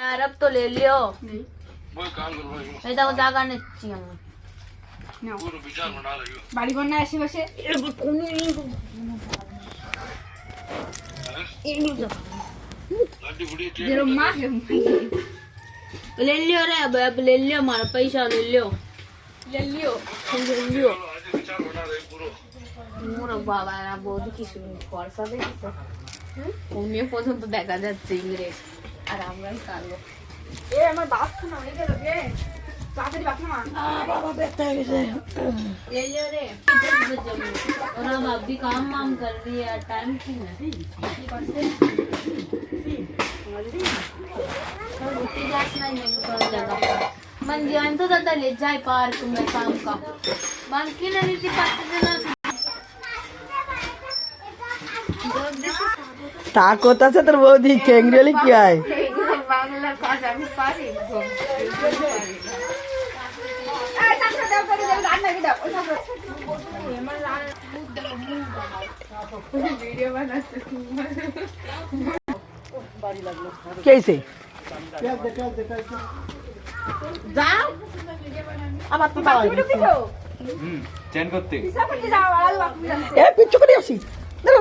यार अब तो ले लियो এটা জায়গা নিচ্ছি আমি পুরো বিচার বনা লাগিও বাড়ি বন্যা আশেপাশে ले लियो रे अब ले लियो हमारा पैसा ले लियो মোরা বাবা না বৌদি কি সুন্দর ফর্সা দেখছো উনিও পর্যন্ত দেখা যাচ্ছে ইংরেজ আর আমরাই কালো আমার বাপ না হয়ে গেল রে তাড়াতাড়ি বাপ না बाबा बैठा है कैसे ले लियो रे और हम अभी काम वाम कर रही है टाइम की है मन ध्यान तो दादा ले जाए पार्क में शाम का मन की नहीं थी टाक होता से तर बहुत ही केंगरेली क्या है বাংলা ভাষা আমি পারি कैसे যাও আবার তো চেন করতে এ পিচ্ছু করে আসি দাঁড়া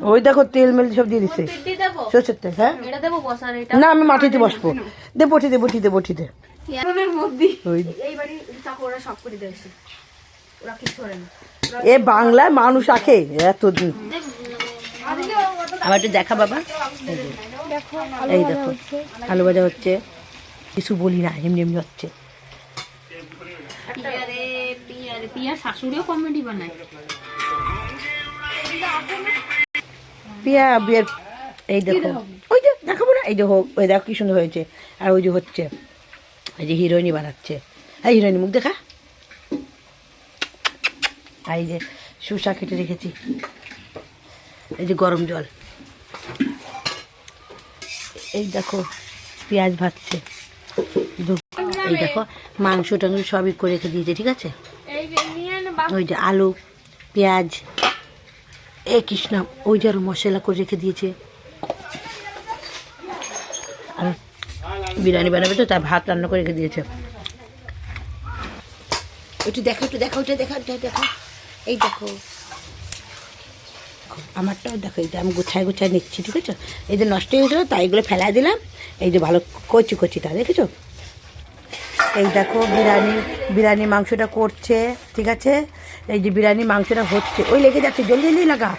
ওই দেখো তেল মেল সব দিয়ে দিছে पिट्टी देबो সরষের তেল হ্যাঁ এটা দেবো বসার এটা না আমি মাটিতে বসবো দে বটিতে মনের মধ্যে ওই এই বাড়ি চাকরা সব করে দেছে ওরা কি করে না এ বাংলায় মানুষ আখে এতদিন আবার একটু দেখা বাবা এই দেখো আলু ভাজা হচ্ছে কিছু বলি না এমনি এমনি হচ্ছে পিয়া শাশুড়িও কমেডি বানায় পিয়া বিয়ের এই দেখো ওই যে দেখাবো না এই যে হোক ওই দেখো কি সুন্দর হয়েছে আর ওই যে হচ্ছে এই যে হিরোইনি বানাচ্ছে এই হিরোইনি মুখ দেখা আর এই যে শুষা কেটে রেখেছি এই যে গরম জল এই দেখো পেঁয়াজ ভাজছে এই দেখো মাংস টাংস সবই করে রেখে দিয়েছে ঠিক আছে ওই যে আলু পেঁয়াজ এ কৃষ্ণা ওই যে আরো মশলা করে রেখে দিয়েছে আর বিরিয়ানি বানাবে তো তার ভাত রান্না করে রেখে দিয়েছে একটু দেখো এই দেখো আমারটাও দেখো এই যে আমি গুছায় নিচ্ছি ঠিক আছে এই যে নষ্ট হয়ে গেছিলো তাই এগুলো ফেলাই দিলাম এই যে ভালো কচি তা দেখেছো এই দেখো বিরিয়ানি মাংসটা করছে ঠিক আছে এই যে বিরিয়ানি মাংসটা হচ্ছে ওই লেগে যাচ্ছে জলদি লাগা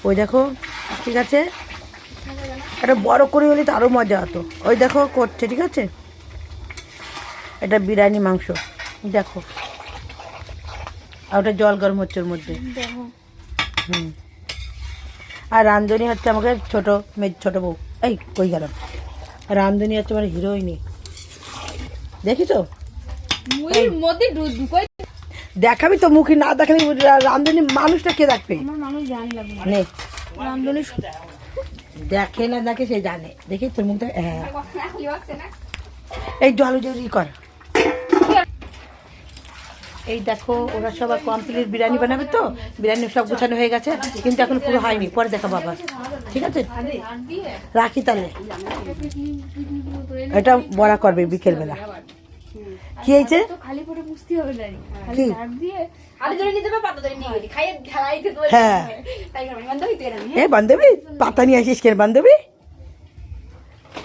ওই দেখো ঠিক আছে এটা বড় করে হলে তো আরও মজা হতো ওই দেখো করছে ঠিক আছে এটা বিরিয়ানি মাংস দেখো আর ওটা জল গরম হচ্ছে ওর মধ্যে আর রান্ধনি হচ্ছে আমাকে ছোট বউ এই কই গেল রান্ধনি হচ্ছে আমার হিরোইনি দেখিছো দেখাবি তো মুখে না দেখালে রান্ধনি মানুষটা কে দেখবে দেখে না দেখে সে জানে দেখি তোর মুখটা হ্যাঁ এই জল কর এই দেখো ওরা সবাই কমপ্লিট বিরিয়ানি বানাবে তো বিরিয়ানি সব গোছানো হয়ে গেছে কিন্তু এখন পুরো হয়নি পরে দেখা বাবা ঠিক আছে রাখি তাহলে এটা বড়া করবে বিকেলবেলা কি হয়েছে হ্যাঁ এ বান্ধবী পাতা নিয়ে আসিস কেন বান্ধবী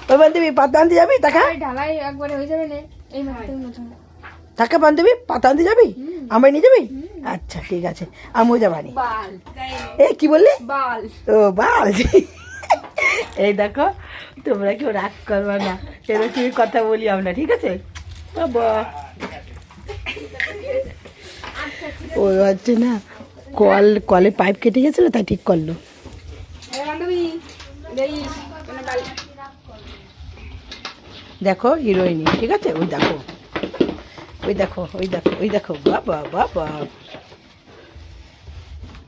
ওই বান্ধবী পাতা আনতে যাবি টাকা টাকা বান্ধবী পাতা আনতে যাবি আমায় নিয়ে যাবি আচ্ছা ঠিক আছে আমিও যাবানি এ কি বললি ও বাল এই দেখো তোমরা কেউ রাগ করবা না এরকম কথা বলি আমরা ঠিক আছে বাবা ওই হচ্ছে না কলে পাইপ কেটে গেছিল তাই ঠিক করলো দেখো হিরোইনি ঠিক আছে ওই দেখো বাবা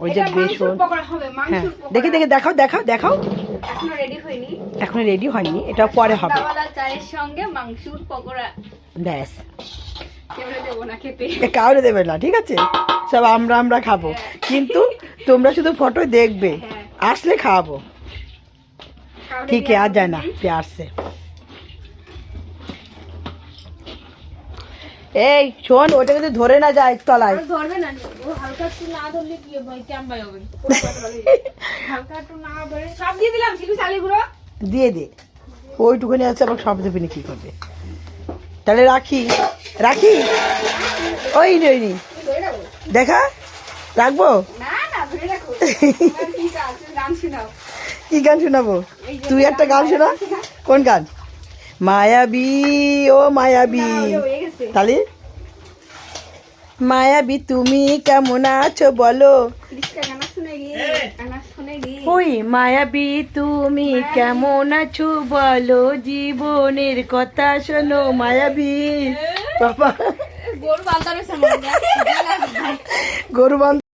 ওই যে বেশ হ্যাঁ দেখে দেখাও এখনো রেডি হয়নি এটা পরে হবে চায়ের সঙ্গে মাংসুর পকোড়া ব্যাস কাউরে দেবে না ঠিক আছে সব আমরা খাবো কিন্তু তোমরা শুধু ফটো দেখবে আসলে খাওয়াবো ঠিক আছে আর যায় না প্যার সে এই শোন, ওটা কিন্তু ধরে না যায় তলায়। ধরবে না ও, হালকা একটু না ধরলে কি হবে, কেমন হবে? হালকা একটু না ধরে সব দিয়ে দিলাম, চিনি চালি গুঁড়ো দিয়ে দে, ওইটুকুনি আছে, আবার সব দেবে না, কি করবে? তাহলে রাখি রাখি, ওই নি ওই নি, ধরে রাখবো। দেখা রাখবো। না না ধরে রাখো। আর কি কাজ, তুমি গান শোনাও। কি গান শোনাবো? তুই একটা গান শোনা। কোন গান? মায়াবী ও মায়াবী। হয়ে গেছে। তাহলে মায়াবী তুমি কেমন আছো বলো। কৃষ্ণা গানা শুনে গে, গানা শুনে গে। ওই মায়াবী তুমি কেমন আছো বলো, জীবনের কথা শোনো মায়াবী। বাবা গরু বান্ধার হয়েছে মনে হয়। গরু বান্ধব